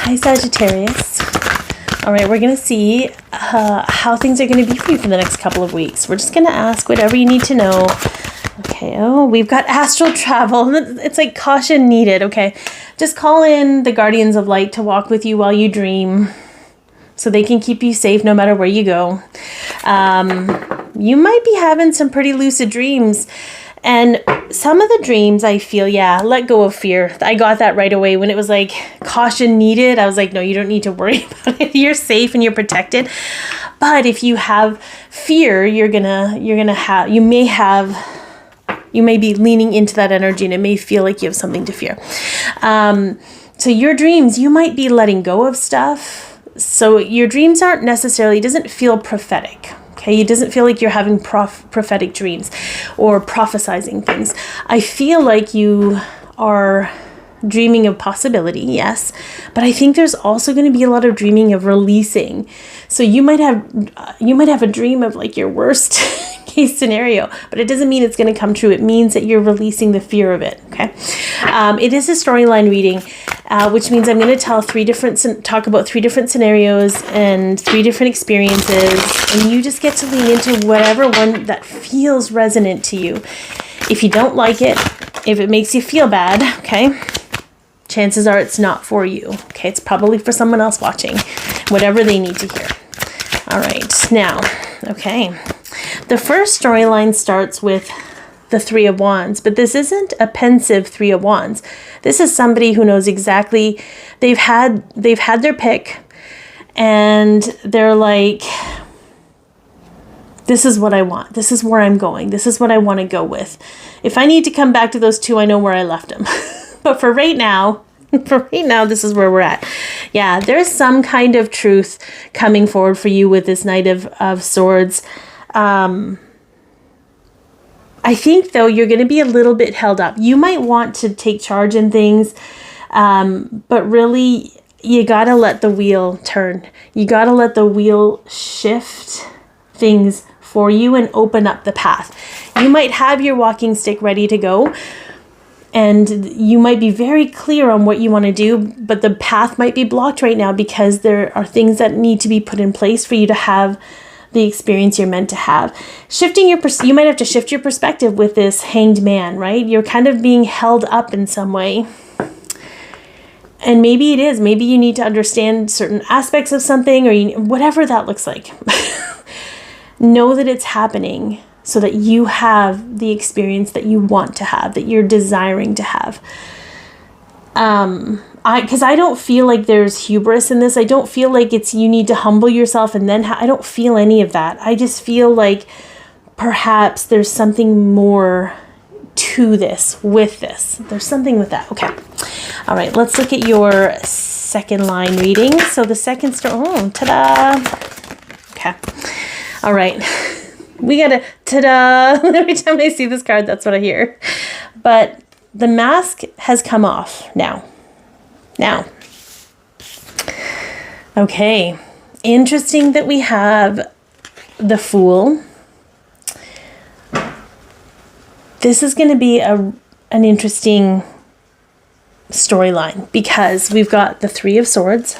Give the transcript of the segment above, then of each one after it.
Hi, Sagittarius. All right, we're going to see how things are going to be for you for the next couple of weeks. We're just going to ask whatever you need to know. Okay, oh, we've got astral travel. It's like caution needed, okay? Just call in the guardians of light to walk with you while you dream so they can keep you safe no matter where you go. You might be having some pretty lucid dreams. And some of the dreams I feel, yeah, let go of fear. I got that right away when it was like caution needed. I was like, no, you don't need to worry about it. You're safe and you're protected. But if you have fear, you may be leaning into that energy and it may feel like you have something to fear. So your dreams, you might be letting go of stuff. So your dreams aren't necessarily, it doesn't feel prophetic. Okay, it doesn't feel like you're having prophetic dreams or prophesizing things. I feel like you are dreaming of possibility, yes, but I think there's also going to be a lot of dreaming of releasing. So you might have a dream of like your worst case scenario, but it doesn't mean it's going to come true. It means that you're releasing the fear of it. Okay, it is a storyline reading, which means I'm going to talk about 3 different scenarios and 3 different experiences, and you just get to lean into whatever one that feels resonant to you. If you don't like it, if it makes you feel bad, okay, chances are it's not for you. Okay, it's probably for someone else watching, whatever they need to hear. All right, now, okay, the first storyline starts with the 3 of Wands, but this isn't a pensive 3 of Wands. This is somebody who knows exactly, they've had their pick, and they're like, this is what I want. This is where I'm going. This is what I want to go with. If I need to come back to those 2, I know where I left them. But for right now, this is where we're at. Yeah, there's some kind of truth coming forward for you with this Knight of Swords. I think, though, you're going to be a little bit held up. You might want to take charge in things, but really, you got to let the wheel turn. You got to let the wheel shift things for you and open up the path. You might have your walking stick ready to go, and you might be very clear on what you want to do, but the path might be blocked right now because there are things that need to be put in place for you to have the experience you're meant to have. You might have to shift your perspective with this Hanged Man, right? You're kind of being held up in some way. And maybe it is. Maybe you need to understand certain aspects of something, or whatever that looks like. Know that it's happening so that you have the experience that you want to have, that you're desiring to have. Because I don't feel like there's hubris in this. I don't feel like you need to humble yourself and then I don't feel any of that. I just feel like perhaps there's something more to this, with this. There's something with that. Okay. All right, let's look at your second line reading. So the second ta-da. Okay. All right. We got a ta-da. Every time I see this card, that's what I hear. But the mask has come off now. Okay. Interesting that we have the Fool. This is going to be an interesting storyline because we've got the 3 of Swords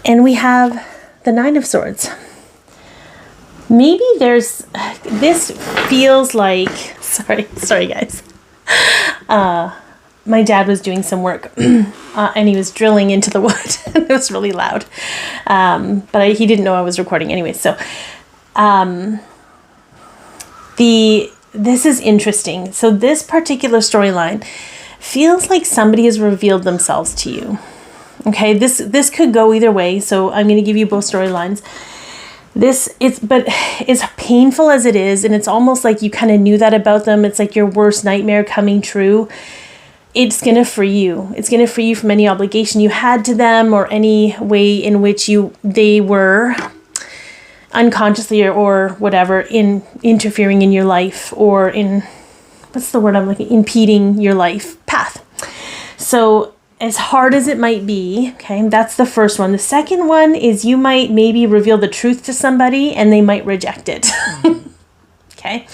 and we have the 9 of Swords. Maybe this feels like, sorry guys. My dad was doing some work and he was drilling into the wood. It was really loud. But he didn't know I was recording anyway. So this is interesting. So this particular storyline feels like somebody has revealed themselves to you. Okay, this could go either way. So I'm going to give you both storylines. But as painful as it is, and it's almost like you kind of knew that about them. It's like your worst nightmare coming true. It's going to free you. It's going to free you from any obligation you had to them or any way in which they were unconsciously or whatever interfering in your life or impeding your life path. So as hard as it might be, okay, that's the first one. The second one is you might maybe reveal the truth to somebody and they might reject it. Okay.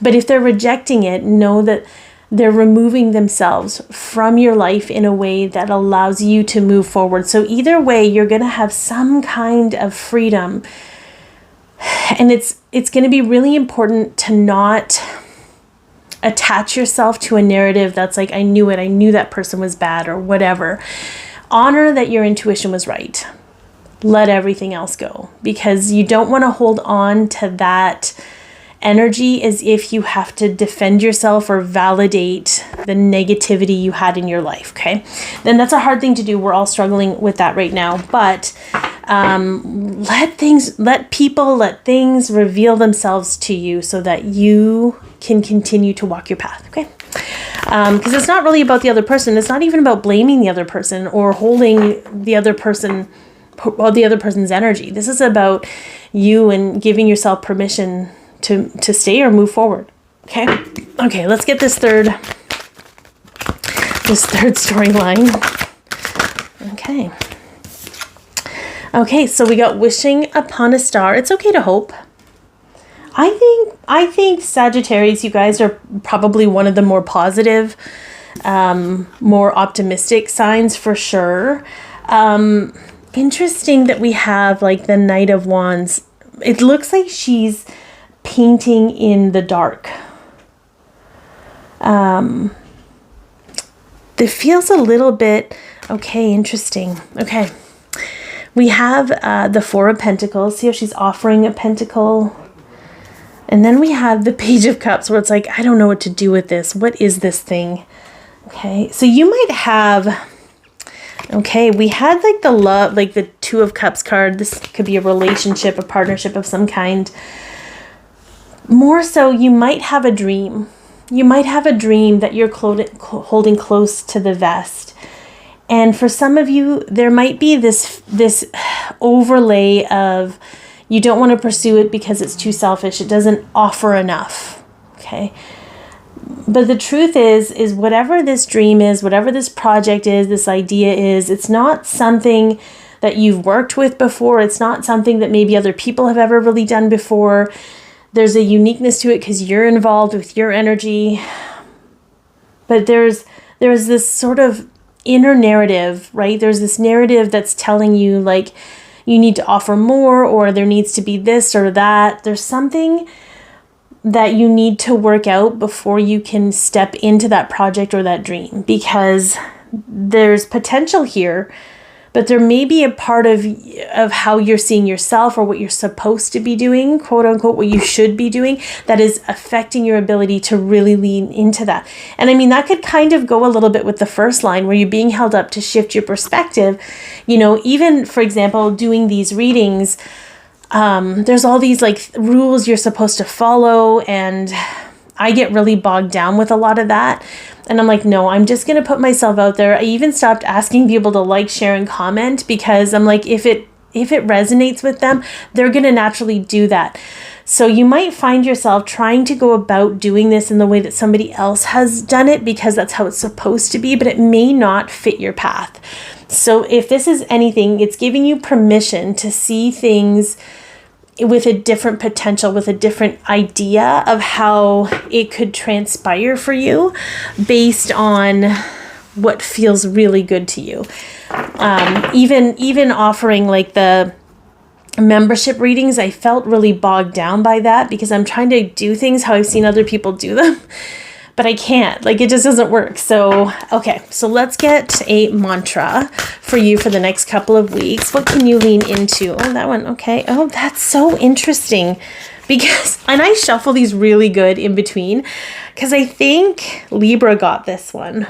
But if they're rejecting it, know that they're removing themselves from your life in a way that allows you to move forward. So either way, you're going to have some kind of freedom. And it's going to be really important to not attach yourself to a narrative that's like, I knew it, I knew that person was bad or whatever. Honor that your intuition was right. Let everything else go, because you don't want to hold on to that energy as if you have to defend yourself or validate the negativity you had in your life. Okay, then that's a hard thing to do. We're all struggling with that right now, but let things reveal themselves to you so that you can continue to walk your path. Okay, because it's not really about the other person. It's not even about blaming the other person or holding the other person or the other person's energy. This is about you and giving yourself permission to stay or move forward. Okay, let's get this third storyline. Okay, so we got wishing upon a star. It's okay to hope. I think Sagittarius, you guys are probably one of the more positive, more optimistic signs for sure. Interesting that we have like the Knight of Wands. It looks like she's painting in the dark. It feels a little bit, okay, interesting. Okay. We have the Four of Pentacles. See how she's offering a pentacle? And then we have the Page of Cups where it's like, I don't know what to do with this. What is this thing? Okay. So you might have, okay, we had like the love, like the Two of Cups card. This could be a relationship, a partnership of some kind. More so, you might have a dream. You might have a dream that you're holding close to the vest. And for some of you, there might be this overlay of you don't want to pursue it because it's too selfish. It doesn't offer enough. Okay. But the truth is whatever this dream is, whatever this project is, this idea is, it's not something that you've worked with before. It's not something that maybe other people have ever really done before. There's a uniqueness to it because you're involved with your energy. But there's this sort of inner narrative, right? There's this narrative that's telling you like you need to offer more, or there needs to be this or that. There's something that you need to work out before you can step into that project or that dream, because there's potential here, but there may be a part of how you're seeing yourself or what you're supposed to be doing, quote unquote, what you should be doing, that is affecting your ability to really lean into that. And I mean, that could kind of go a little bit with the first line where you're being held up to shift your perspective. You know, even for example, doing these readings, there's all these like rules you're supposed to follow, and I get really bogged down with a lot of that. And I'm like, no, I'm just going to put myself out there. I even stopped asking people to like, share, and comment, because I'm like, if it resonates with them, they're going to naturally do that. So you might find yourself trying to go about doing this in the way that somebody else has done it because that's how it's supposed to be, but it may not fit your path. So if this is anything, it's giving you permission to see things with a different potential, with a different idea of how it could transpire for you based on what feels really good to you. Even offering like the membership readings, I felt really bogged down by that because I'm trying to do things how I've seen other people do them, but I can't, like it just doesn't work. So, okay, so let's get a mantra for you for the next couple of weeks. What can you lean into? Oh, that one. Okay. Oh, that's so interesting because, and I shuffle these really good in between because I think Libra got this one.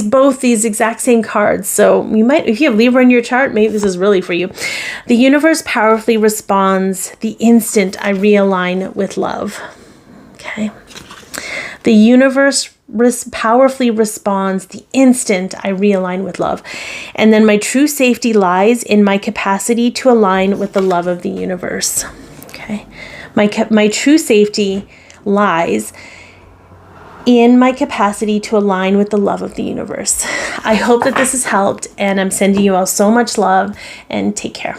Both these exact same cards. So you might, if you have Libra in your chart, maybe this is really for you. The universe powerfully responds the instant I realign with love. Okay. The universe powerfully responds the instant I realign with love. And then my true safety lies in my capacity to align with the love of the universe. Okay. My true safety lies in my capacity to align with the love of the universe. I hope that this has helped, and I'm sending you all so much love, and take care.